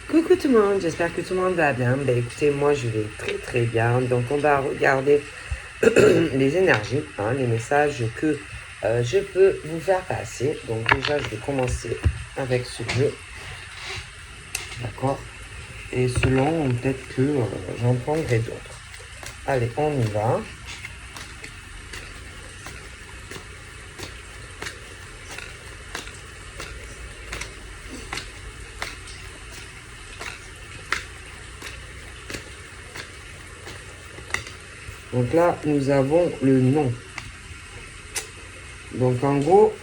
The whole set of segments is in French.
Coucou tout le monde, j'espère que tout le monde va bien. Ben écoutez, moi je vais très très bien. Donc on va regarder les énergies, les messages que je peux vous faire passer. Donc déjà je vais commencer avec ce bleu. D'accord. Et selon peut-être que j'en prendrai d'autres. Allez, on y va. Donc là, nous avons le nom. Donc en gros,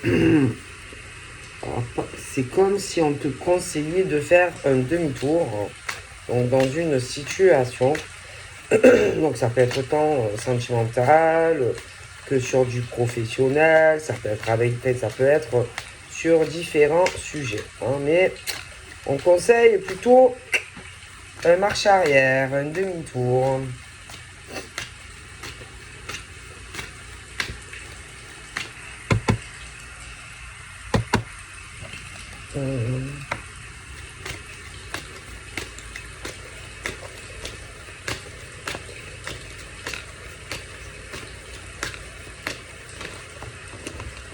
c'est comme si on te conseillait de faire un demi-tour donc dans une situation. Donc ça peut être autant sentimental que sur du professionnel, ça peut être sur différents sujets. Mais on conseille plutôt un marche arrière, un demi-tour.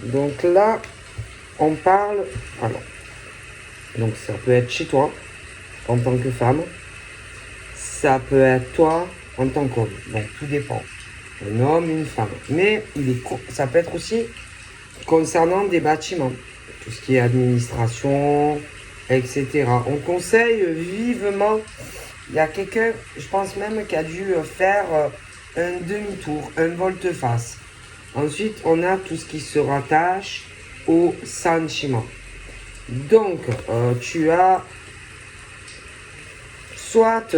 Donc là, on parle. Alors, donc ça peut être chez toi, en tant que femme. Ça peut être toi, en tant qu'homme. Donc tout dépend. Un homme, une femme. Mais ça peut être aussi concernant des bâtiments. Tout ce qui est administration, etc. On conseille vivement. Il y a quelqu'un, je pense même, qui a dû faire un demi-tour, un volte-face. Ensuite, on a tout ce qui se rattache au sentiment. Donc, tu as soit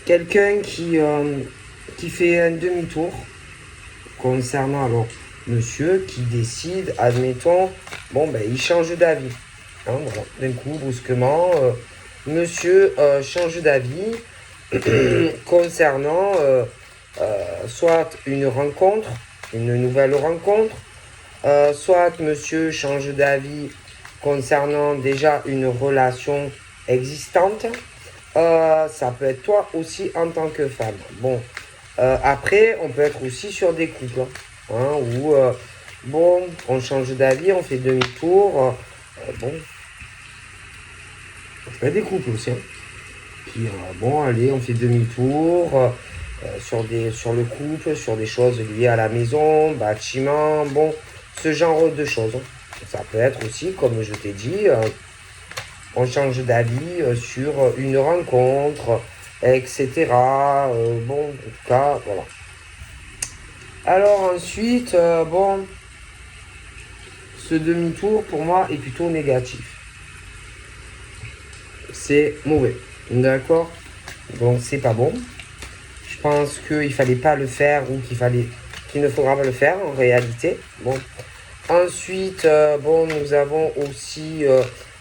quelqu'un qui fait un demi-tour concernant alors monsieur qui décide, admettons, il change d'avis. Voilà. D'un coup, brusquement, monsieur change d'avis concernant soit une rencontre, une nouvelle rencontre, soit monsieur change d'avis concernant déjà une relation existante. Ça peut être toi aussi en tant que femme. Après, on peut être aussi sur des couples. Où, on change d'avis, on fait demi-tour. Ça peut être des couples aussi. Qui, allez, on fait demi-tour sur le couple, sur des choses liées à la maison, bâtiment, ce genre de choses. Ça peut être aussi, comme je t'ai dit, on change d'avis sur une rencontre, etc. En tout cas, voilà. Alors ensuite, ce demi-tour pour moi est plutôt négatif. C'est mauvais, d'accord? Donc c'est pas bon. Je pense qu'il fallait pas le faire ou qu'il ne faudra pas le faire en réalité. Ensuite, nous avons aussi,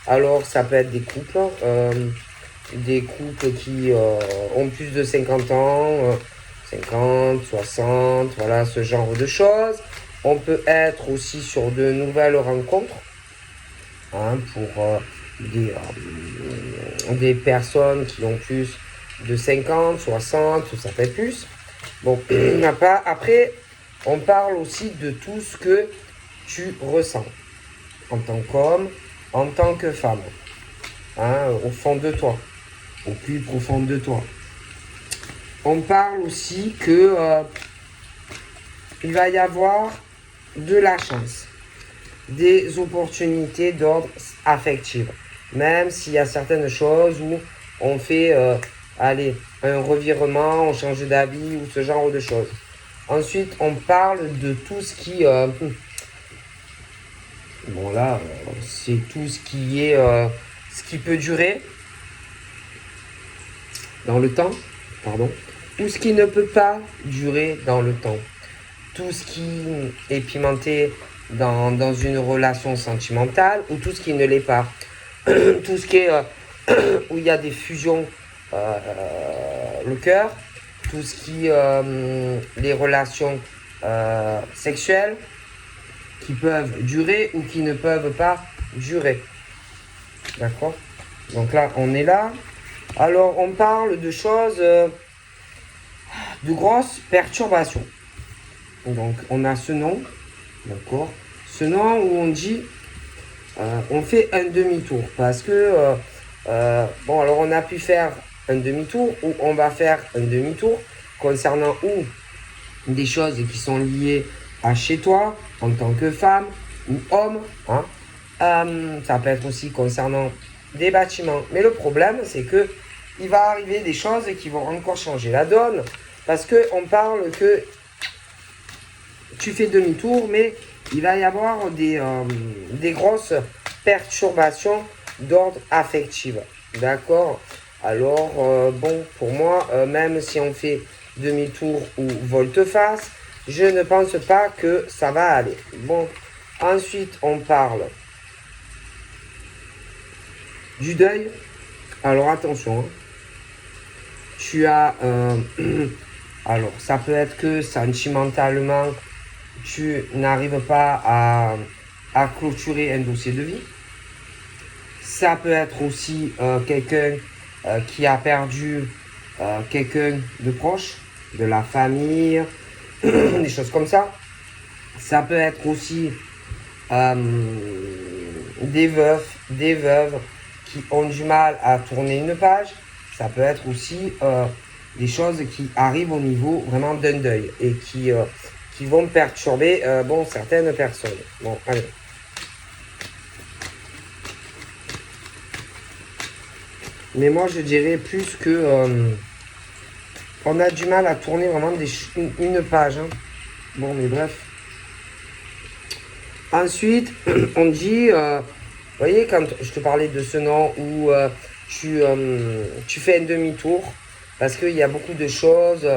alors ça peut être des couples qui ont plus de 50 ans, 50, 60, voilà, ce genre de choses. On peut être aussi sur de nouvelles rencontres pour des personnes qui ont plus de 50, 60, ça fait plus. Il n'y a pas. Après, on parle aussi de tout ce que tu ressens en tant qu'homme, en tant que femme, au fond de toi, au plus profond de toi. On parle aussi que il va y avoir de la chance, des opportunités d'ordre affectif, même s'il y a certaines choses où on fait un revirement, on change d'avis ou ce genre de choses. Ensuite, on parle de tout ce qui c'est tout ce qui est ce qui peut durer dans le temps, ou ce qui ne peut pas durer dans le temps. Tout ce qui est pimenté dans une relation sentimentale ou tout ce qui ne l'est pas. Tout ce qui est où il y a des fusions, le cœur, tout ce qui les relations sexuelles qui peuvent durer ou qui ne peuvent pas durer. D'accord? Donc là, on est là. Alors, on parle de choses, de grosses perturbations. Donc, on a ce nom, d'accord? Ce nom où on dit, on fait un demi-tour. Parce que, bon, alors on a pu faire un demi-tour ou on va faire un demi-tour concernant ou des choses qui sont liées à chez toi en tant que femme ou homme. Hein. Ça peut être aussi concernant des bâtiments. Mais le problème, c'est que il va arriver des choses qui vont encore changer la donne. Parce qu'on parle que tu fais demi-tour, mais il va y avoir des grosses perturbations d'ordre affectif. D'accord? Alors, bon, pour moi, même si on fait demi-tour ou volte-face, je ne pense pas que ça va aller. Bon, ensuite, on parle du deuil. Alors, attention, hein. Tu as... alors, ça peut être que sentimentalement, tu n'arrives pas à clôturer un dossier de vie. Ça peut être aussi quelqu'un qui a perdu quelqu'un de proche, de la famille, des choses comme ça. Ça peut être aussi des veufs, des veuves qui ont du mal à tourner une page. Ça peut être aussi des choses qui arrivent au niveau vraiment d'un deuil et qui vont perturber bon, certaines personnes. Bon, allez. Mais moi, je dirais plus que on a du mal à tourner vraiment une page. Hein. Bon, mais bref. Ensuite, on dit, vous voyez, quand je te parlais de ce nom où tu fais un demi-tour, parce qu'il y a beaucoup de choses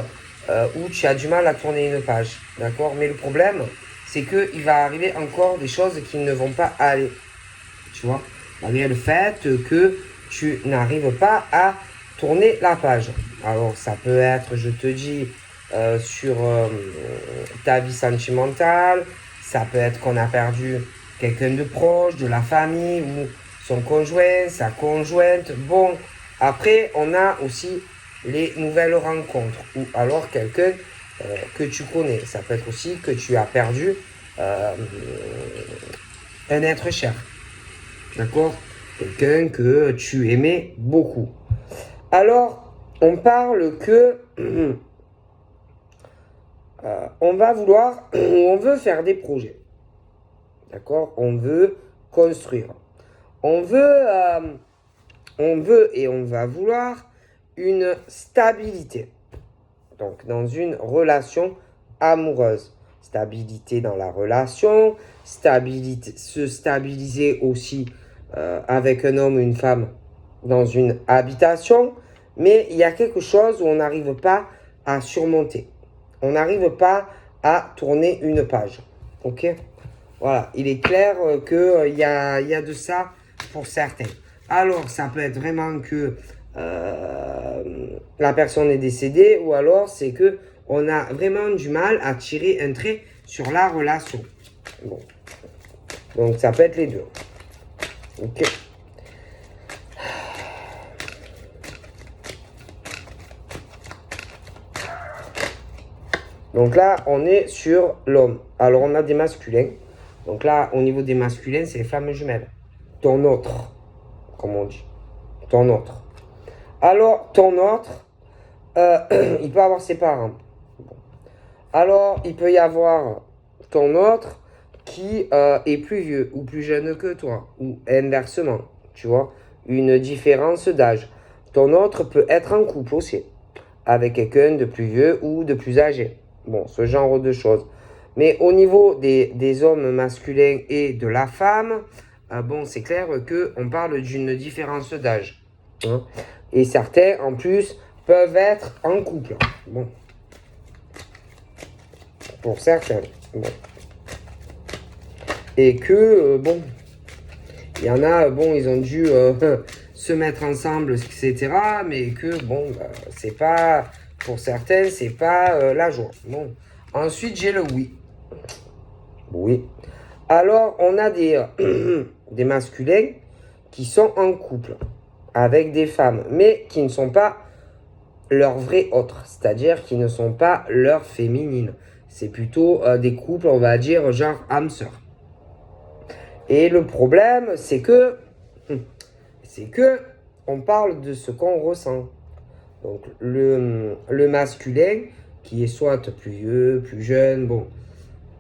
où tu as du mal à tourner une page. D'accord? Mais le problème, c'est qu'il va arriver encore des choses qui ne vont pas aller. Tu vois? Malgré le fait que tu n'arrives pas à tourner la page. Alors, ça peut être, je te dis, sur ta vie sentimentale. Ça peut être qu'on a perdu quelqu'un de proche, de la famille, ou son conjoint, sa conjointe. Bon, après, on a aussi les nouvelles rencontres. Ou alors quelqu'un que tu connais. Ça peut être aussi que tu as perdu un être cher. D'accord? Quelqu'un que tu aimais beaucoup. Alors, on parle que on va vouloir, on veut faire des projets. D'accord? On veut construire. On veut et on va vouloir une stabilité. Donc, dans une relation amoureuse. Stabilité dans la relation, stabilité, se stabiliser aussi avec un homme ou une femme dans une habitation, mais il y a quelque chose où on n'arrive pas à surmonter. On n'arrive pas à tourner une page. Ok? Voilà, il est clair qu'il y a de ça pour certains. Alors, ça peut être vraiment que la personne est décédée, ou alors c'est que on a vraiment du mal à tirer un trait sur la relation. Bon. Donc, ça peut être les deux. Ok. Donc là, on est sur l'homme. Alors, on a des masculins. Donc là, au niveau des masculins, c'est les flammes jumelles. Ton autre, comme on dit. Ton autre. Alors, ton autre, il peut avoir ses parents. Alors, il peut y avoir ton autre qui est plus vieux ou plus jeune que toi. Ou inversement, tu vois. Une différence d'âge. Ton autre peut être en couple aussi. Avec quelqu'un de plus vieux ou de plus âgé. Bon, ce genre de choses. Mais au niveau des hommes masculins et de la femme, bon, c'est clair qu'on parle d'une différence d'âge. Hein. Et certains, en plus, peuvent être en couple. Bon. Pour certains. Bon. Et que, bon, il y en a, bon, ils ont dû se mettre ensemble, etc. Mais que, bon, c'est pas, pour certains, c'est pas la joie. Bon. Ensuite, j'ai le oui. Oui. Alors, on a des masculins qui sont en couple avec des femmes, mais qui ne sont pas leur vrai autre, c'est-à-dire qui ne sont pas leur féminine. C'est plutôt des couples, on va dire, genre âme-sœur. Et le problème, c'est que on parle de ce qu'on ressent. Donc le masculin, qui est soit plus vieux, plus jeune, bon.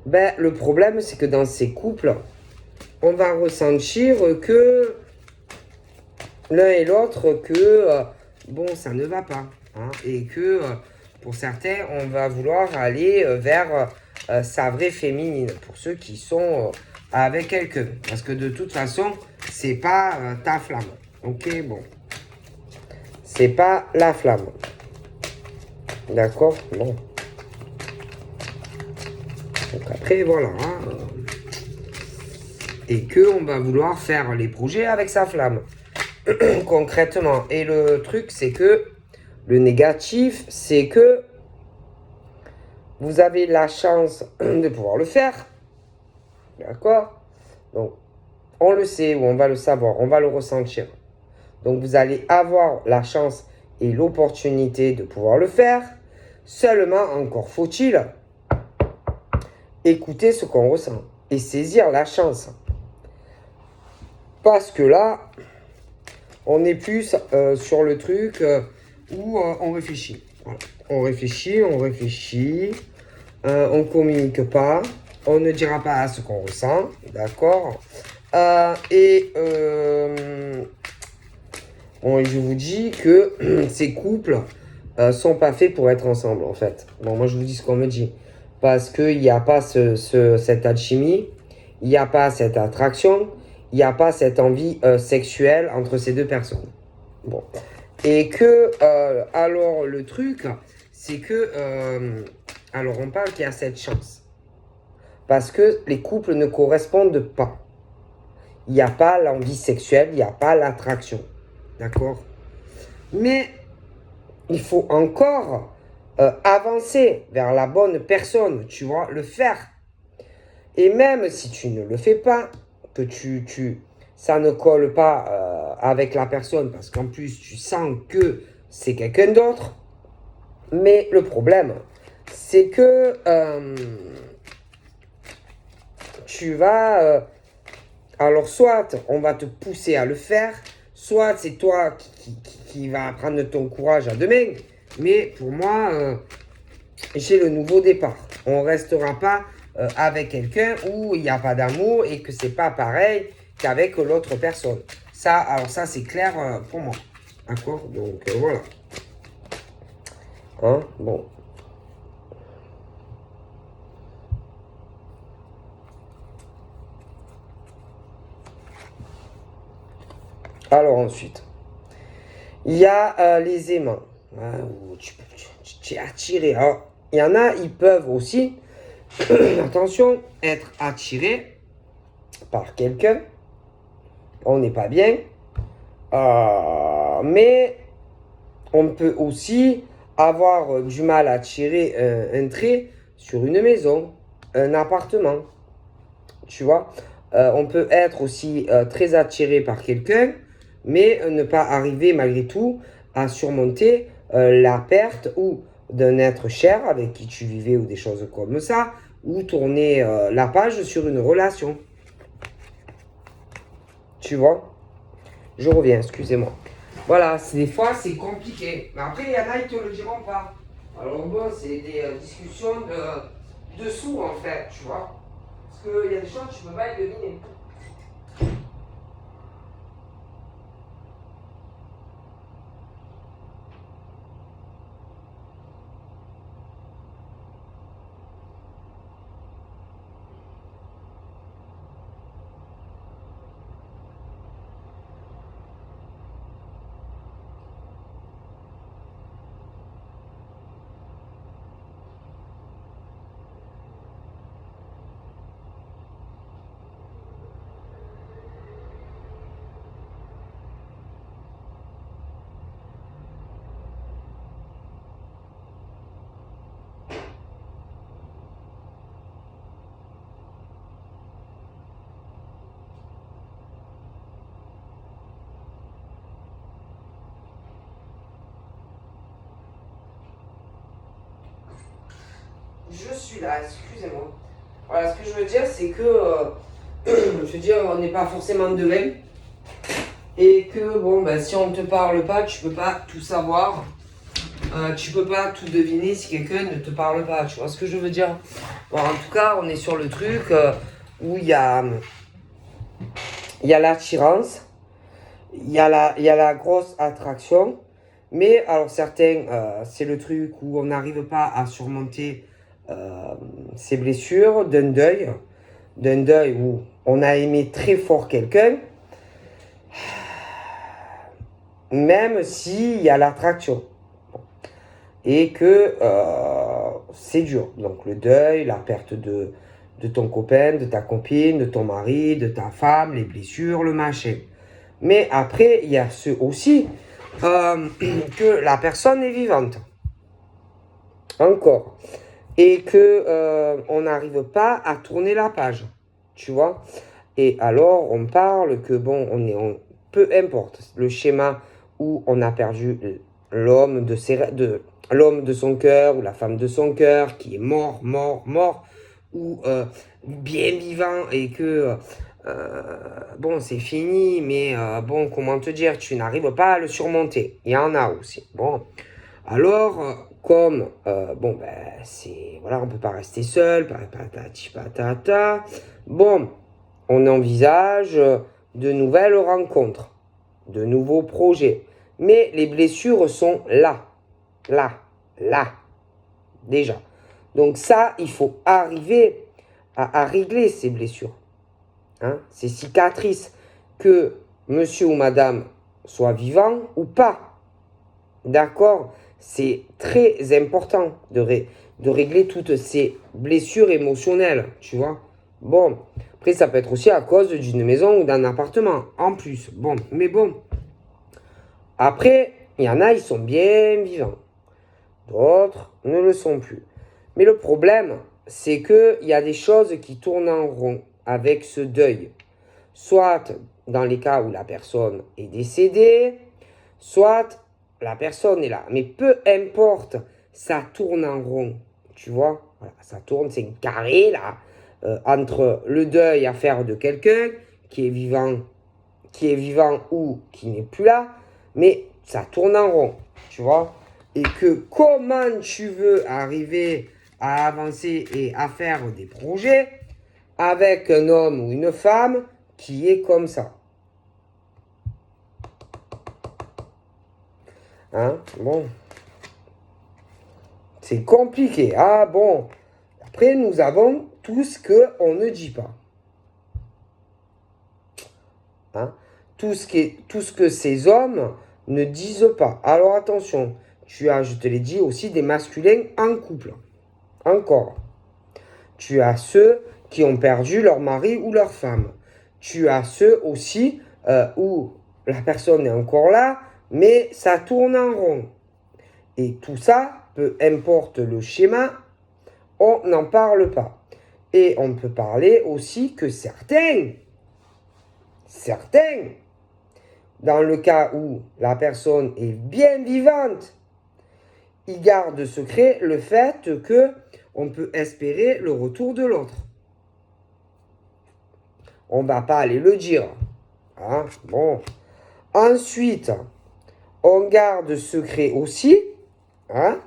Ben, le problème, c'est que dans ces couples, on va ressentir que l'un et l'autre, que bon, ça ne va pas. Hein, et que pour certains, on va vouloir aller vers sa vraie féminine. Pour ceux qui sont avec quelqu'un. Parce que de toute façon, c'est pas ta flamme. Ok, bon. C'est pas la flamme. D'accord? Non. Donc après, voilà. Hein, et qu'on va vouloir faire les projets avec sa flamme. Concrètement. Et le truc, c'est que le négatif, c'est que vous avez la chance de pouvoir le faire. D'accord? Donc, on le sait ou on va le savoir, on va le ressentir. Donc, vous allez avoir la chance et l'opportunité de pouvoir le faire. Seulement, encore faut-il écouter ce qu'on ressent et saisir la chance. Parce que là, on est plus sur le truc où on réfléchit. Voilà. On réfléchit, on communique pas, on ne dira pas ce qu'on ressent, d'accord. Bon, je vous dis que ces couples sont pas faits pour être ensemble, en fait. Bon, moi, je vous dis ce qu'on me dit. Parce qu'il n'y a pas cette alchimie, il n'y a pas cette attraction, il n'y a pas cette envie sexuelle entre ces deux personnes. Bon. Et que, alors, le truc, c'est que, alors, on parle qu'il y a cette chance. Parce que les couples ne correspondent pas. Il n'y a pas l'envie sexuelle, il n'y a pas l'attraction. D'accord? Mais il faut encore avancer vers la bonne personne, tu vois, le faire. Et même si tu ne le fais pas, que ça ne colle pas avec la personne, parce qu'en plus tu sens que c'est quelqu'un d'autre. Mais le problème, c'est que tu vas... alors soit on va te pousser à le faire, soit c'est toi qui va prendre ton courage à deux mains. Mais pour moi, j'ai le nouveau départ. On ne restera pas avec quelqu'un où il n'y a pas d'amour et que c'est pas pareil qu'avec l'autre personne. Ça, alors ça, c'est clair pour moi. D'accord? Donc, voilà. Hein? Bon. Alors ensuite, il y a les aimants. Hein, où tu es attiré. Alors, il y en a, ils peuvent aussi, attention, être attirés par quelqu'un. On n'est pas bien. Mais on peut aussi avoir du mal à tirer un trait sur une maison, un appartement. Tu vois, on peut être aussi très attiré par quelqu'un, mais ne pas arriver malgré tout à surmonter la perte ou d'un être cher avec qui tu vivais ou des choses comme ça, ou tourner la page sur une relation. Tu vois? Je reviens, excusez-moi. Voilà, des fois c'est compliqué. Mais après, il y en a, ils te le diront pas. Alors bon, c'est des discussions de dessous en fait, tu vois. Parce qu'il y a des choses que tu peux pas les deviner. je suis là, excusez-moi. Voilà, ce que je veux dire, c'est que, je veux dire, on n'est pas forcément de même. Et que, bon, ben, si on ne te parle pas, tu peux pas tout savoir. Tu peux pas tout deviner si quelqu'un ne te parle pas. Tu vois ce que je veux dire? Bon, en tout cas, on est sur le truc où il y a l'attirance, il y a la grosse attraction. Mais alors certains, c'est le truc où on n'arrive pas à surmonter ces blessures d'un deuil où on a aimé très fort quelqu'un, même s'il y a l'attraction. Et que c'est dur. Donc le deuil, la perte de ton copain, de ta copine, de ton mari, de ta femme, les blessures, le machin. Mais après, il y a ceux aussi que la personne est vivante. Encore. Et que on n'arrive pas à tourner la page. Tu vois? Et alors, on parle que, bon, peu importe le schéma où on a perdu l'homme de son cœur ou la femme de son cœur qui est mort, ou bien vivant et que, bon, c'est fini, mais bon, comment te dire, tu n'arrives pas à le surmonter. Il y en a aussi. Bon, alors, comme, bon, ben, voilà, on ne peut pas rester seul, patati patata. Bon, on envisage de nouvelles rencontres, de nouveaux projets. Mais les blessures sont là, déjà. Donc ça, il faut arriver à régler ces blessures, hein, ces cicatrices, que monsieur ou madame soit vivant ou pas. D'accord? C'est très important de régler toutes ces blessures émotionnelles, tu vois. Bon, après, ça peut être aussi à cause d'une maison ou d'un appartement, en plus. Bon, mais bon. Après, il y en a, ils sont bien vivants. D'autres ne le sont plus. Mais le problème, c'est qu'il y a des choses qui tournent en rond avec ce deuil. Soit dans les cas où la personne est décédée, soit la personne est là. Mais peu importe, ça tourne en rond. Tu vois? Voilà, ça tourne, c'est carré là. Entre le deuil à faire de quelqu'un qui est vivant ou qui n'est plus là, mais ça tourne en rond, tu vois. Et que comment tu veux arriver à avancer et à faire des projets avec un homme ou une femme qui est comme ça. Hein? Bon. C'est compliqué. Ah bon. Après, nous avons tout ce qu'on ne dit pas. Hein? Tout ce que ces hommes ne disent pas. Alors attention, tu as, je te l'ai dit, aussi des masculins en couple. Encore. Tu as ceux qui ont perdu leur mari ou leur femme. Tu as ceux aussi où la personne est encore là, mais ça tourne en rond. Et tout ça, peu importe le schéma, on n'en parle pas. Et on peut parler aussi que certains, dans le cas où la personne est bien vivante, ils gardent secret le fait que on peut espérer le retour de l'autre. On ne va pas aller le dire. Hein? Bon. Ensuite, on garde secret aussi, hein,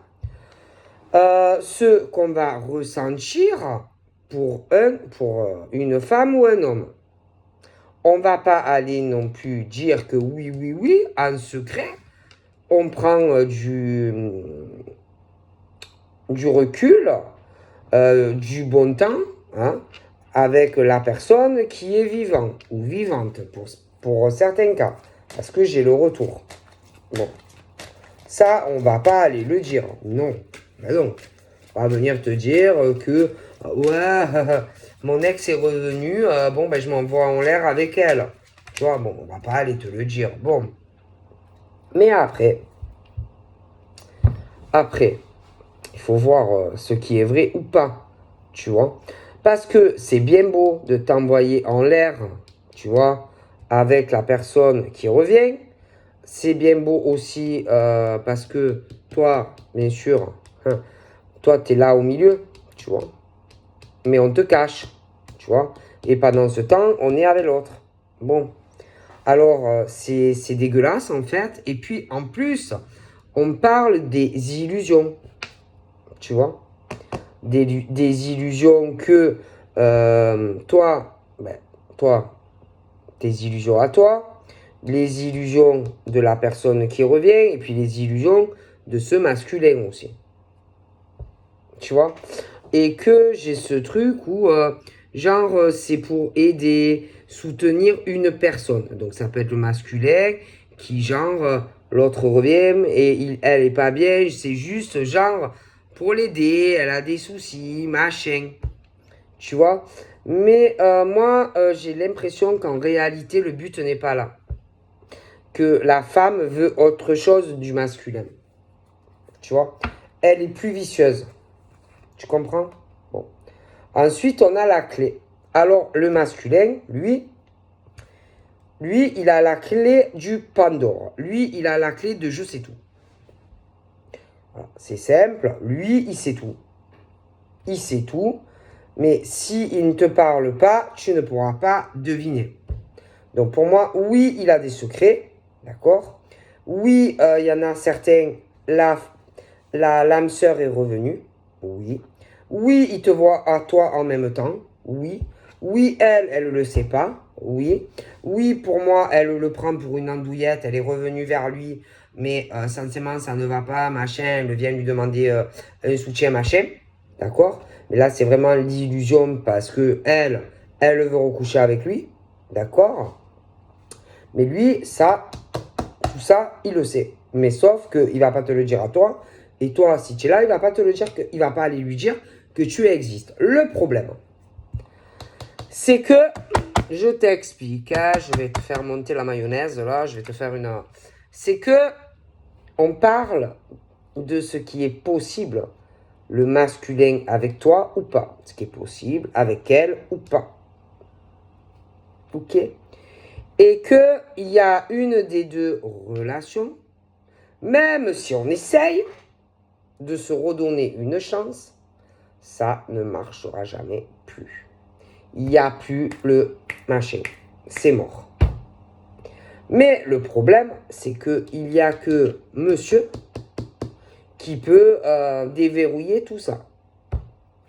ce qu'on va ressentir pour une femme ou un homme. On ne va pas aller non plus dire que oui, en secret. On prend du recul, du bon temps, hein, avec la personne qui est vivante ou vivante pour certains cas. Parce que j'ai le retour. Bon. Ça, on va pas aller le dire. Non. Ben non. On va venir te dire que, ouais, mon ex est revenu, bon, ben je m'envoie en l'air avec elle. Tu vois, bon, on va pas aller te le dire. Bon. Mais après, il faut voir ce qui est vrai ou pas. Tu vois. Parce que c'est bien beau de t'envoyer en l'air, tu vois, avec la personne qui revient. C'est bien beau aussi parce que toi, bien sûr, hein, toi, tu es là au milieu. tu vois. Mais on te cache, tu vois. Et pendant ce temps, on est avec l'autre. Bon. Alors, c'est dégueulasse, en fait. Et puis, en plus, on parle des illusions, tu vois. Des illusions que toi, tes illusions à toi, les illusions de la personne qui revient, et puis les illusions de ce masculin aussi. Tu vois. Et que j'ai ce truc où, c'est pour aider, soutenir une personne. Donc ça peut être le masculin qui, l'autre revient et elle est pas bien. C'est juste, pour l'aider, elle a des soucis, machin. Tu vois. Mais moi, j'ai l'impression qu'en réalité, le but n'est pas là. Que la femme veut autre chose du masculin. Tu vois. Elle est plus vicieuse. Tu comprends? Bon. Ensuite, on a la clé. Alors, le masculin, lui, il a la clé du Pandore. Lui, il a la clé de je sais tout. Voilà. C'est simple. Lui, il sait tout. Il sait tout. Mais s'il ne te parle pas, tu ne pourras pas deviner. Donc, pour moi, oui, il a des secrets. D'accord? Oui, il y en a certains. L'âme sœur est revenue. Oui. Oui, il te voit à toi en même temps. Oui. Oui, elle ne le sait pas. Oui. Oui, pour moi, elle le prend pour une andouillette. Elle est revenue vers lui. Mais sentiment, ça ne va pas, machin. Elle vient lui demander un soutien, machin. D'accord? Mais là, c'est vraiment l'illusion parce que elle veut recoucher avec lui. D'accord? Mais lui, tout ça, il le sait. Mais sauf qu'il ne va pas te le dire à toi. Et toi, si tu es là, il ne va pas te le dire, il ne va pas aller lui dire que tu existes. Le problème, c'est que, je t'explique, hein, je vais te faire monter la mayonnaise, là, je vais te faire une... C'est que, on parle de ce qui est possible, le masculin avec toi ou pas. Ce qui est possible avec elle ou pas. Ok? Et qu'il y a une des deux relations, même si on essaye de se redonner une chance, ça ne marchera jamais plus. Il n'y a plus le machin. C'est mort. Mais le problème, c'est qu'il n'y a que monsieur qui peut déverrouiller tout ça.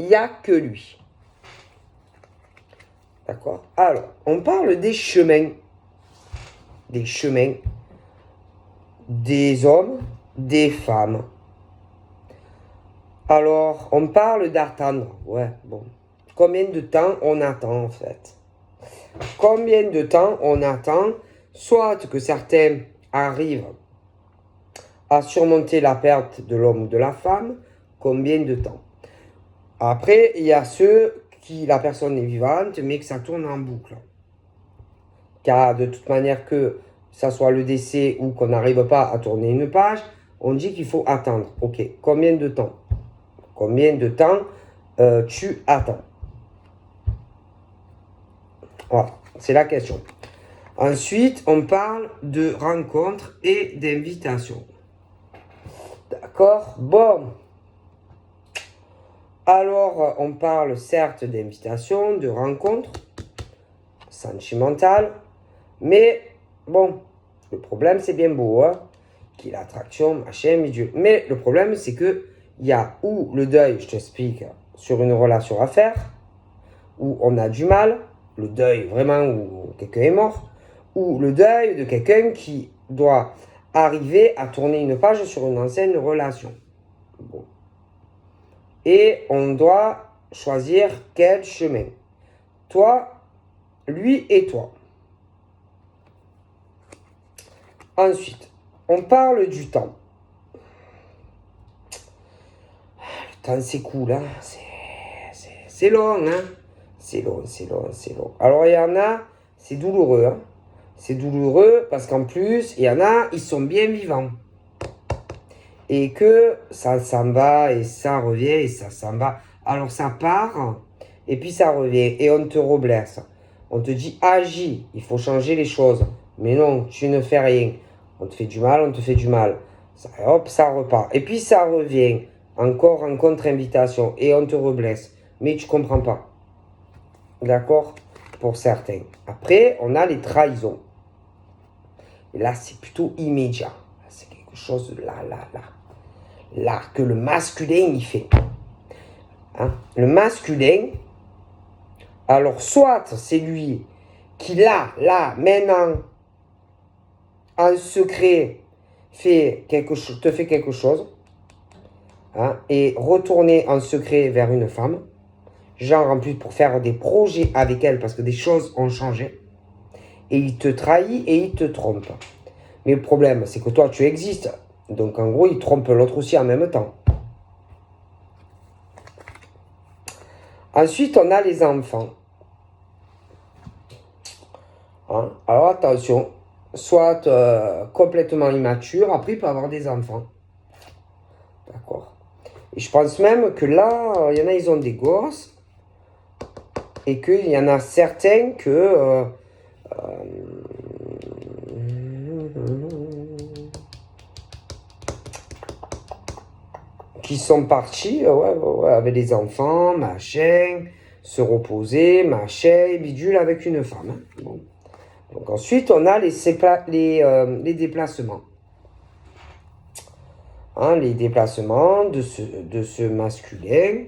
Il n'y a que lui. D'accord? Alors, on parle des chemins. Des chemins des hommes, des femmes. Alors, on parle d'attendre. Ouais, bon. Combien de temps on attend, en fait? Combien de temps on attend, soit que certains arrivent à surmonter la perte de l'homme ou de la femme, combien de temps? Après, il y a ceux qui, la personne est vivante, mais que ça tourne en boucle. Car de toute manière, que ça soit le décès ou qu'on n'arrive pas à tourner une page, on dit qu'il faut attendre. Ok, combien de temps? Combien de temps tu attends? Voilà, c'est la question. Ensuite, on parle de rencontres et d'invitations. D'accord? Bon. Alors, on parle certes d'invitations, de rencontres sentimentales, mais bon, le problème, c'est bien beau, hein? Qu'il y a l'attraction, machin, milieu. Mais le problème, c'est que il y a ou le deuil, je t'explique, sur une relation à faire, où on a du mal, le deuil vraiment où quelqu'un est mort, ou le deuil de quelqu'un qui doit arriver à tourner une page sur une ancienne relation. Bon. Et on doit choisir quel chemin. Toi, lui et toi. Ensuite, on parle du temps. Le temps, c'est cool, hein. C'est long, hein. C'est long. Alors, il y en a, c'est douloureux, hein. C'est douloureux parce qu'en plus, il y en a, ils sont bien vivants. Et que ça s'en va et ça revient et ça s'en va. Alors, ça part et puis ça revient et on te reblesse. On te dit, agis, il faut changer les choses. Mais non, tu ne fais rien. On te fait du mal. Ça, hop, ça repart. Et puis ça revient. encore en contre-invitation et on te reblesse. Mais tu comprends pas. D'accord? Pour certains. Après, on a les trahisons. Et là, c'est plutôt immédiat. C'est quelque chose de là, que le masculin, il fait. Hein? Le masculin, alors soit c'est lui qui là, maintenant, en secret, te fait quelque chose, hein, et retourner en secret vers une femme, genre en plus pour faire des projets avec elle, parce que des choses ont changé, et il te trahit et il te trompe. Mais le problème, c'est que toi, tu existes. Donc, en gros, il trompe l'autre aussi en même temps. Ensuite, on a les enfants. Hein? Alors, attention. Soit complètement immature, après, il peut avoir des enfants. D'accord. Et je pense même que là, il y en a, ils ont des gosses. Et qu'il y en a certains que... qui sont partis avec des enfants, machin, se reposer, machin, bidule avec une femme. Hein. Bon. Donc ensuite, on a les déplacements. Hein, les déplacements de ce masculin,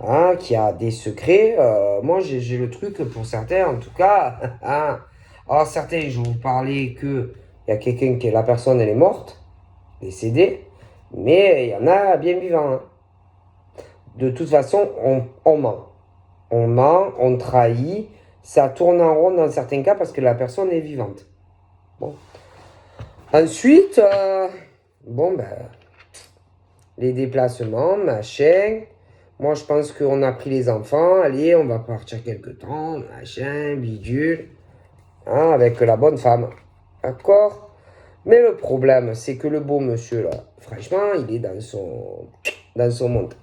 hein, qui a des secrets. Moi, j'ai le truc pour certains, en tout cas. Hein. Alors certains, je vais vous parler que il y a quelqu'un la personne, elle est morte, décédée. Mais il y en a bien vivants. Hein. De toute façon, on ment. On ment, on trahit. Ça tourne en rond dans certains cas parce que la personne est vivante. Bon. Ensuite, les déplacements, machin. Moi, je pense qu'on a pris les enfants. Allez, on va partir quelque temps, machin, bidule. Hein, avec la bonne femme. D'accord? Mais le problème, c'est que le beau monsieur, là, franchement, il est dans son monde.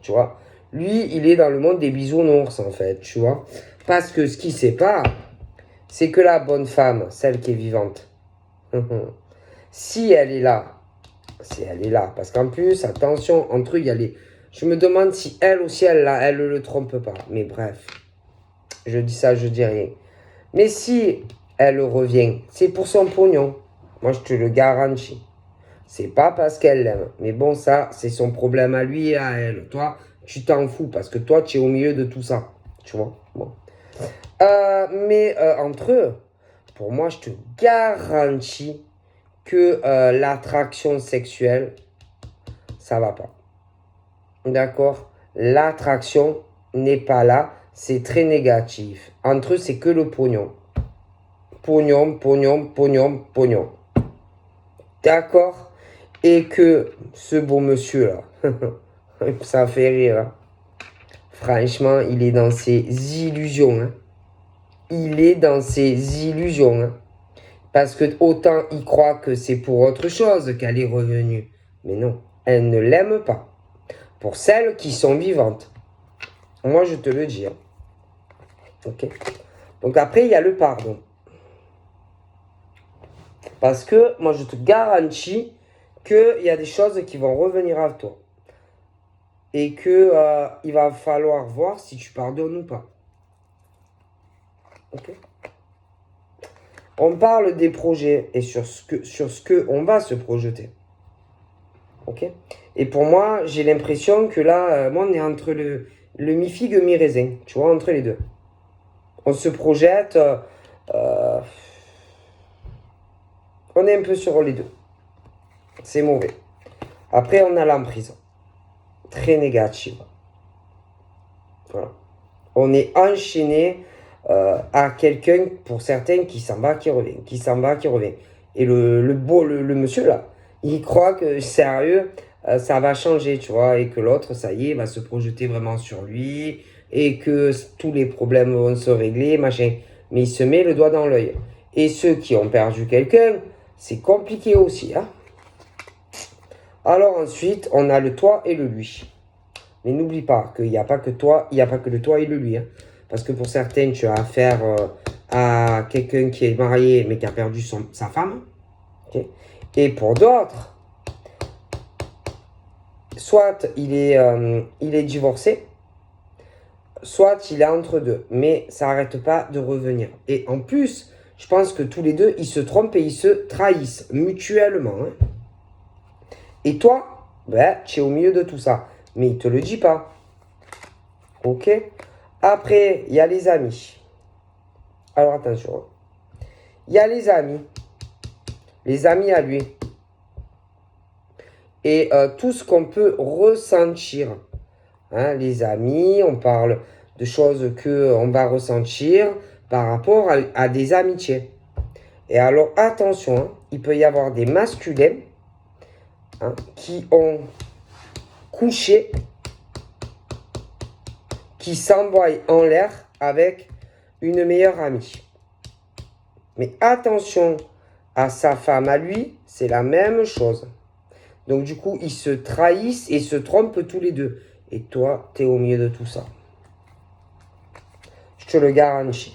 Tu vois? Lui, il est dans le monde des bisounours, en fait, tu vois? Parce que ce qu'il sait pas, c'est que la bonne femme, celle qui est vivante, si elle est là, parce qu'en plus, attention, entre eux, il y a les... Je me demande si elle aussi, elle ne le trompe pas. Mais bref, je dis ça, je dis rien. Mais si elle revient, c'est pour son pognon. Moi, je te le garantis. C'est pas parce qu'elle l'aime. Mais bon, ça, c'est son problème à lui et à elle. Toi, tu t'en fous parce que toi, tu es au milieu de tout ça. Tu vois? Bon. Mais entre eux, pour moi, je te garantis que l'attraction sexuelle, ça va pas. D'accord? L'attraction n'est pas là. C'est très négatif. Entre eux, c'est que le pognon. Pognon, pognon, pognon, pognon. D'accord? Et que ce beau monsieur-là, ça fait rire. Hein? Franchement, il est dans ses illusions. Hein? Il est dans ses illusions. Hein? Parce que autant il croit que c'est pour autre chose qu'elle est revenue. Mais non, elle ne l'aime pas. Pour celles qui sont vivantes. Moi, je te le dis. Hein. Ok? Donc après, il y a le pardon. Parce que moi, je te garantis qu'il y a des choses qui vont revenir à toi. Et que il va falloir voir si tu pardonnes ou pas. Ok? On parle des projets et sur ce que on va se projeter. Ok? Et pour moi, j'ai l'impression que là, moi, on est entre le mi-figue, mi-raisin. Tu vois, entre les deux. On se projette. On est un peu sur les deux. C'est mauvais. Après, on a l'emprise. Très négative. Voilà. On est enchaîné à quelqu'un, pour certains, qui s'en va, qui revient. Qui s'en va, qui revient. Et le monsieur, là, il croit que, sérieux, ça va changer, tu vois. Et que l'autre, ça y est, va se projeter vraiment sur lui. Et que tous les problèmes vont se régler, machin. Mais il se met le doigt dans l'œil. Et ceux qui ont perdu quelqu'un, c'est compliqué aussi, hein. Alors ensuite, on a le toi et le lui. Mais n'oublie pas qu'il n'y a pas que toi, il n'y a pas que le toi et le lui. Hein. Parce que pour certaines, tu as affaire à quelqu'un qui est marié mais qui a perdu sa femme. Okay. Et pour d'autres, soit il est divorcé, soit il est entre deux. Mais ça n'arrête pas de revenir. Et en plus, je pense que tous les deux, ils se trompent et ils se trahissent mutuellement. Hein. Et toi, ben, tu es au milieu de tout ça. Mais il ne te le dit pas. Ok? Après, il y a les amis. Alors attention. Il y a les amis. Les amis à lui. Et tout ce qu'on peut ressentir. Hein, les amis, on parle de choses qu'on va ressentir par rapport à des amitiés. Et alors attention, hein, il peut y avoir des masculins hein, qui ont couché, qui s'envoient en l'air avec une meilleure amie. Mais attention à sa femme à lui, c'est la même chose. Donc du coup, ils se trahissent et se trompent tous les deux. Et toi, tu es au milieu de tout ça. Je te le garantis.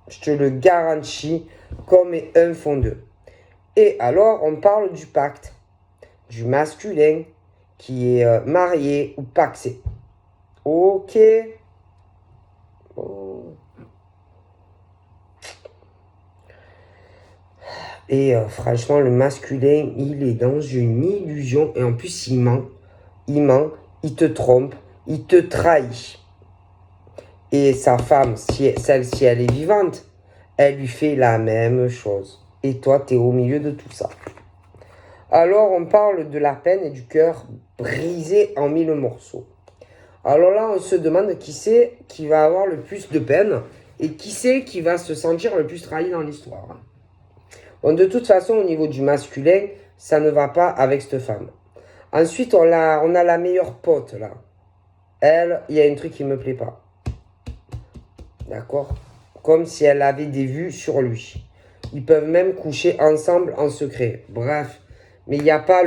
Je te le garantis comme un fond d'eux. Et alors, on parle du pacte. Du masculin qui est marié ou paxé. Ok. Oh. Et franchement, le masculin, il est dans une illusion. Et en plus, il ment. Il ment. Il te trompe. Il te trahit. Et sa femme, celle-ci, elle est vivante, elle lui fait la même chose. Et toi, tu es au milieu de tout ça. Alors, on parle de la peine et du cœur brisé en mille morceaux. Alors là, on se demande qui c'est qui va avoir le plus de peine et qui c'est qui va se sentir le plus trahi dans l'histoire. Bon, de toute façon, au niveau du masculin, ça ne va pas avec cette femme. Ensuite, on a la meilleure pote, là. Elle, il y a un truc qui ne me plaît pas. D'accord? Comme si elle avait des vues sur lui. Ils peuvent même coucher ensemble en secret. Bref. Mais il n'y a pas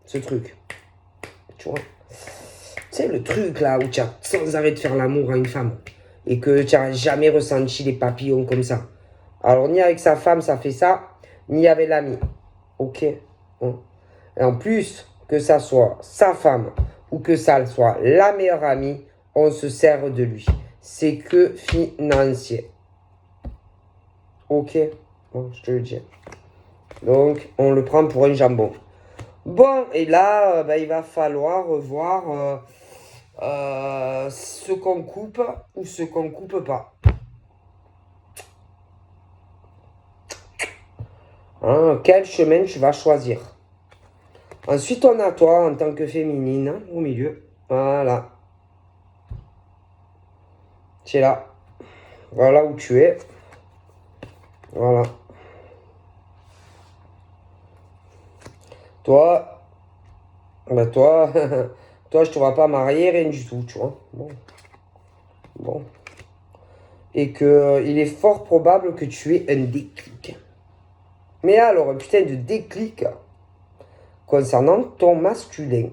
ce truc. Tu vois? Tu sais, le truc là où tu as sans arrêt de faire l'amour à une femme. Et que tu n'as jamais ressenti les papillons comme ça. Alors, ni avec sa femme, ça fait ça. Ni avec l'ami. Ok? Bon. Et en plus, que ça soit sa femme ou que ça soit la meilleure amie, on se sert de lui. C'est que financier. Ok, bon, je te le dis. Donc, on le prend pour un jambon. Bon, et là, il va falloir voir ce qu'on coupe ou ce qu'on coupe pas. Hein, quel chemin tu vas choisir? Ensuite, on a toi en tant que féminine, hein, au milieu. Voilà. Tu es là. Voilà où tu es. Voilà. Toi, toi, toi, je te vois pas marié, rien du tout, tu vois. Bon. Bon. Et que il est fort probable que tu aies un déclic. Mais alors, un putain de déclic concernant ton masculin.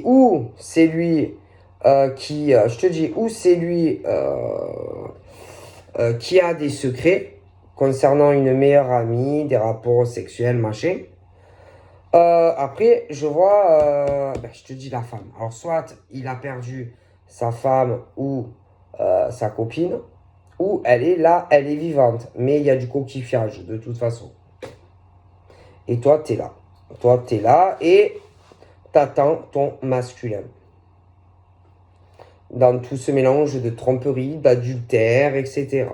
Ou c'est lui je te dis, ou c'est lui qui a des secrets concernant une meilleure amie, des rapports sexuels, machin. Après, je vois, je te dis la femme. Alors, soit il a perdu sa femme ou sa copine, ou elle est là, elle est vivante. Mais il y a du coquillage, de toute façon. Et toi, tu es là. Toi, tu es là et t'attends ton masculin. Dans tout ce mélange de tromperie, d'adultère, etc.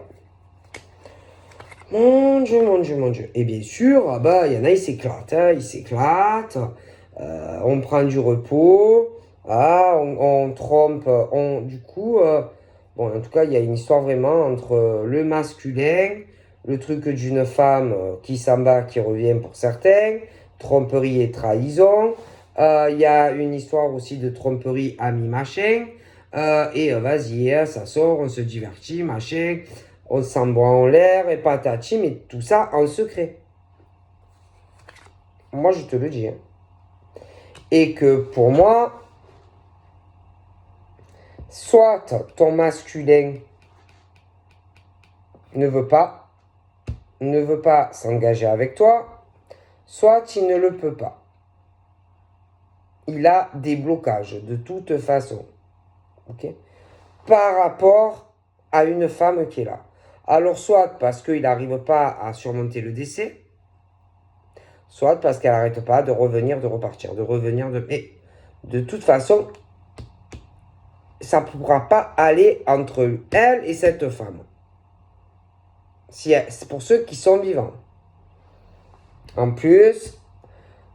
Mon Dieu, mon Dieu, mon Dieu. Et bien sûr, il y en a, ils s'éclatent. Hein, ils s'éclatent. On prend du repos. On trompe. Du coup, bon, en tout cas, il y a une histoire vraiment entre le masculin, le truc d'une femme qui s'en va, qui revient pour certains, tromperie et trahison. Il y a une histoire aussi de tromperie, ami, machin. Et vas-y, ça sort, on se divertit, machin. On s'envoie en l'air et patati, mais tout ça en secret. Moi, je te le dis. Hein. Et que pour moi, soit ton masculin ne veut pas s'engager avec toi, soit il ne le peut pas. il a des blocages de toute façon. Ok? Par rapport à une femme qui est là. Alors, soit parce qu'il n'arrive pas à surmonter le décès, soit parce qu'elle n'arrête pas de revenir, de repartir, de revenir, de... Mais de toute façon, ça ne pourra pas aller entre elle et cette femme. C'est pour ceux qui sont vivants. En plus,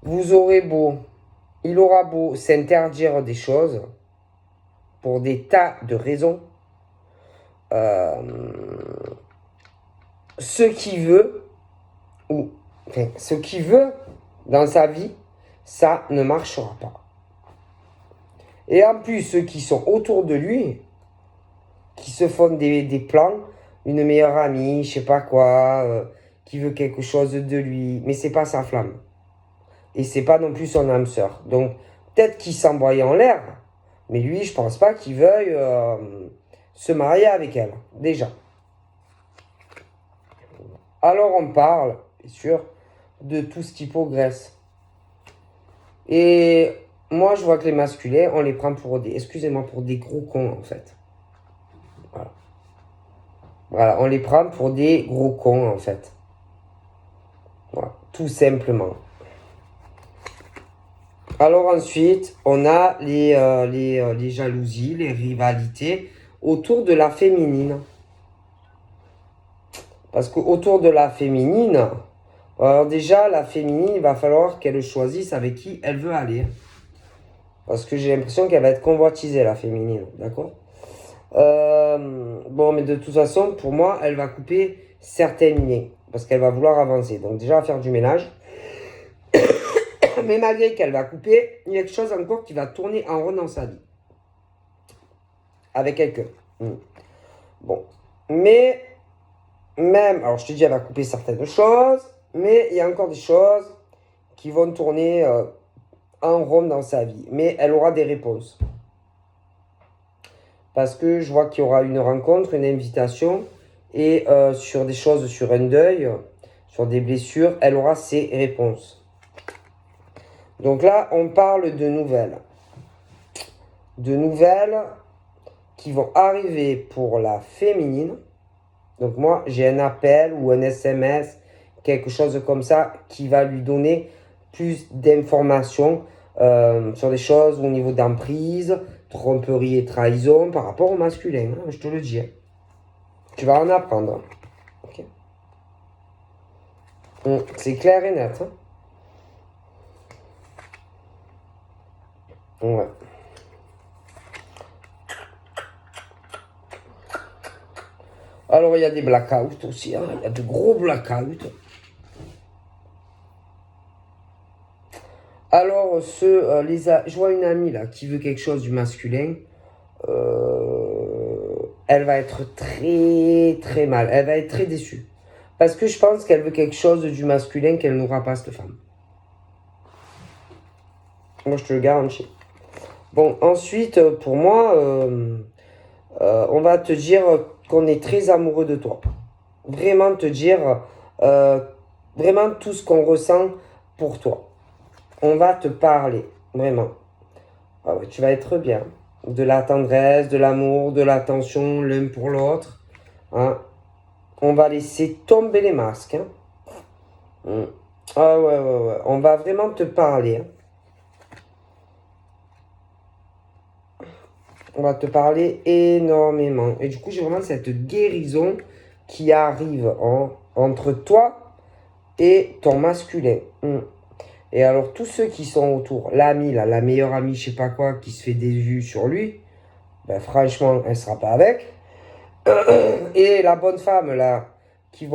il aura beau s'interdire des choses pour des tas de raisons. Ce qu'il veut, ce qu'il veut dans sa vie, ça ne marchera pas. Et en plus, ceux qui sont autour de lui, qui se font des plans, une meilleure amie, je sais pas quoi, qui veut quelque chose de lui, mais c'est pas sa flamme. Et c'est pas non plus son âme sœur. Donc, peut-être qu'il s'envoie en l'air, mais lui, je pense pas qu'il veuille se marier avec elle, déjà. Alors, on parle, bien sûr, de tout ce qui progresse. Et moi, je vois que les masculins, on les prend pour des gros cons, en fait. Voilà, on les prend pour des gros cons, en fait. Voilà, tout simplement. Alors ensuite, on a les jalousies, les rivalités autour de la féminine. Parce qu'autour de la féminine, alors déjà, la féminine, il va falloir qu'elle choisisse avec qui elle veut aller. Parce que j'ai l'impression qu'elle va être convoitisée, la féminine, d'accord? Bon, mais de toute façon, pour moi, elle va couper certaines liens. Parce qu'elle va vouloir avancer. Donc déjà, faire du ménage. Mais malgré qu'elle va couper, il y a quelque chose encore qui va tourner en rond dans sa vie. Avec quelqu'un. Bon. Mais, même, alors je te dis, elle va couper certaines choses. Mais il y a encore des choses qui vont tourner en rond dans sa vie. Mais elle aura des réponses. Parce que je vois qu'il y aura une rencontre, une invitation. Et sur des choses, sur un deuil, sur des blessures, elle aura ses réponses. Donc là, on parle de nouvelles. De nouvelles qui vont arriver pour la féminine. Donc moi, j'ai un appel ou un SMS, quelque chose comme ça, qui va lui donner plus d'informations sur des choses au niveau d'emprise, tromperie et trahison par rapport au masculin. Hein, je te le dis. Tu vas en apprendre. Okay. C'est clair et net. Hein. Ouais. Alors, il y a des blackouts aussi. Hein. Il y a de gros blackouts. Alors, je vois une amie là qui veut quelque chose du masculin. Elle va être très très mal. Elle va être très déçue. Parce que je pense qu'elle veut quelque chose du masculin qu'elle n'aura pas, cette femme. Moi, je te le garantis. Bon, ensuite, pour moi, on va te dire qu'on est très amoureux de toi. Vraiment te dire vraiment tout ce qu'on ressent pour toi. On va te parler, vraiment. Ah ouais, tu vas être bien. De la tendresse, de l'amour, de l'attention l'un pour l'autre. Hein. On va laisser tomber les masques. Hein. Ah ouais. On va vraiment te parler. Hein. On va te parler énormément. Et du coup, j'ai vraiment cette guérison qui arrive entre toi et ton masculin. Et alors, tous ceux qui sont autour, l'amie, là, la meilleure amie, je sais pas quoi, qui se fait des vues sur lui, ben franchement, elle sera pas avec. Et la bonne femme, là, qui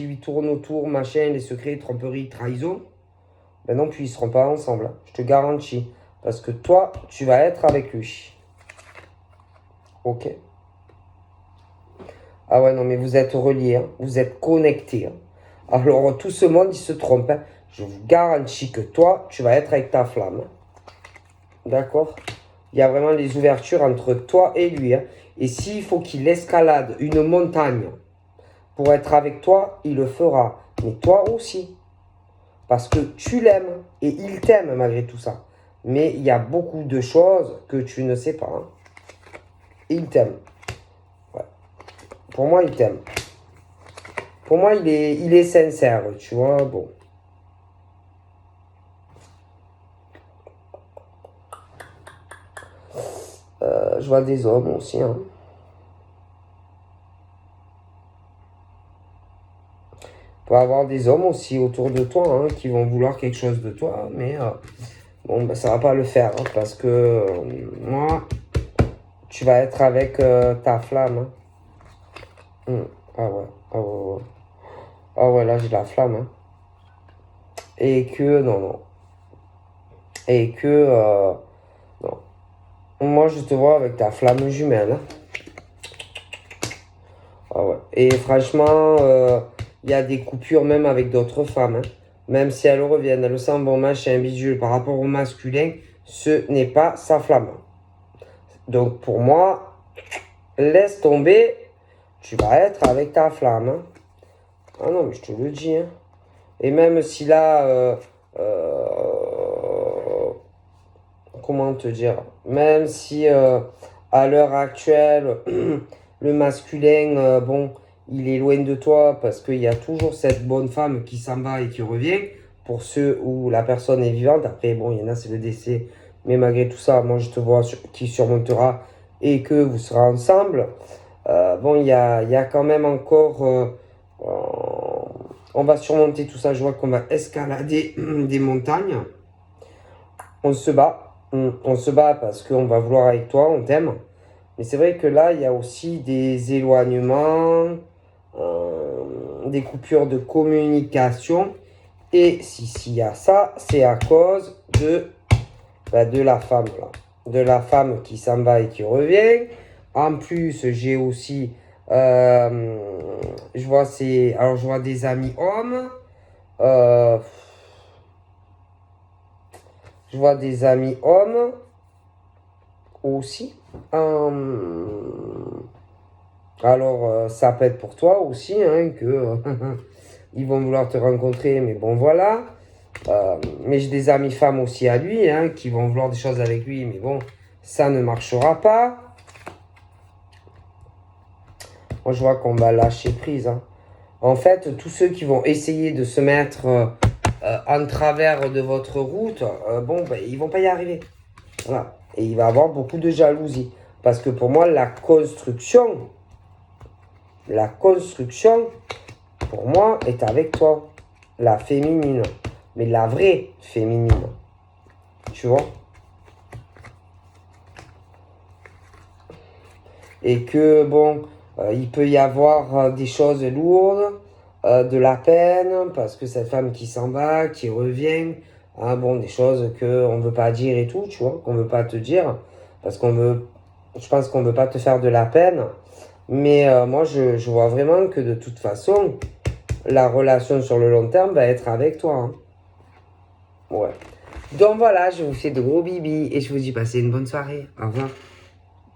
lui tourne autour, machin, les secrets, tromperie, trahison, ben non plus, ils seront pas ensemble. Hein. Je te garantis. Parce que toi, tu vas être avec lui. Ok. Ah ouais, non, mais vous êtes reliés, hein. Vous êtes connectés. Hein. Alors, tout ce monde, il se trompe. Hein. Je vous garantis que toi, tu vas être avec ta flamme. Hein. D'accord? Il y a vraiment les ouvertures entre toi et lui. Hein. Et s'il faut qu'il escalade une montagne pour être avec toi, il le fera. Mais toi aussi. Parce que tu l'aimes et il t'aime malgré tout ça. Mais il y a beaucoup de choses que tu ne sais pas. Hein. Il t'aime. Ouais. Pour moi, il t'aime. Pour moi, il est sincère, tu vois. Bon. Je vois des hommes aussi. Hein. Il peut y avoir des hommes aussi autour de toi hein, qui vont vouloir quelque chose de toi. Mais bon, bah, ça va pas le faire. Hein, parce que moi, tu vas être avec ta flamme. Hein. Ah ouais. Ah ouais, ouais. Ah ouais, là, j'ai la flamme. Hein. Et que, non, non. Et que, non. Moi, je te vois avec ta flamme jumelle. Hein. Ah ouais. Et franchement, il y a des coupures même avec d'autres femmes. Hein. Même si elles reviennent, elles sentent bon machin, bidule par rapport au masculin, ce n'est pas sa flamme. Donc pour moi, laisse tomber, tu vas être avec ta flamme. Hein. Ah non, mais je te le dis. Hein. Et même si là, comment te dire, même si à l'heure actuelle, le masculin, bon, il est loin de toi parce qu'il y a toujours cette bonne femme qui s'en va et qui revient. Pour ceux où la personne est vivante, après, bon, il y en a, c'est le décès. Mais malgré tout ça, moi, je te vois qui surmontera et que vous serez ensemble. Bon, il y a quand même encore... on va surmonter tout ça. Je vois qu'on va escalader des montagnes. On se bat. On se bat parce qu'on va vouloir avec toi, on t'aime. Mais c'est vrai que là, il y a aussi des éloignements, des coupures de communication. Et s'il y a ça, c'est à cause de la femme là. De la femme qui s'en va et qui revient. En plus, j'ai aussi, je vois des amis hommes. Je vois des amis hommes aussi. Alors, ça peut être pour toi aussi, hein, que ils vont vouloir te rencontrer, mais bon, voilà. Mais j'ai des amis femmes aussi à lui, hein, qui vont vouloir des choses avec lui, mais bon, ça ne marchera pas. Moi, je vois qu'on va lâcher prise. Hein. En fait, tous ceux qui vont essayer de se mettre en travers de votre route, bon, ben, ils vont pas y arriver. Voilà. Et il va y avoir beaucoup de jalousie. Parce que pour moi, la construction, pour moi, est avec toi. La féminine. Mais la vraie féminine. Tu vois? Et que, bon, il peut y avoir des choses lourdes, de la peine, parce que cette femme qui s'en va, qui revient, hein, bon, des choses qu'on ne veut pas dire et tout, tu vois, qu'on ne veut pas te dire, parce je pense qu'on ne veut pas te faire de la peine. Mais moi, je vois vraiment que de toute façon, la relation sur le long terme va être avec toi. Hein. Ouais. Donc voilà, je vous fais de gros bibis et je vous dis passez une bonne soirée. Au revoir.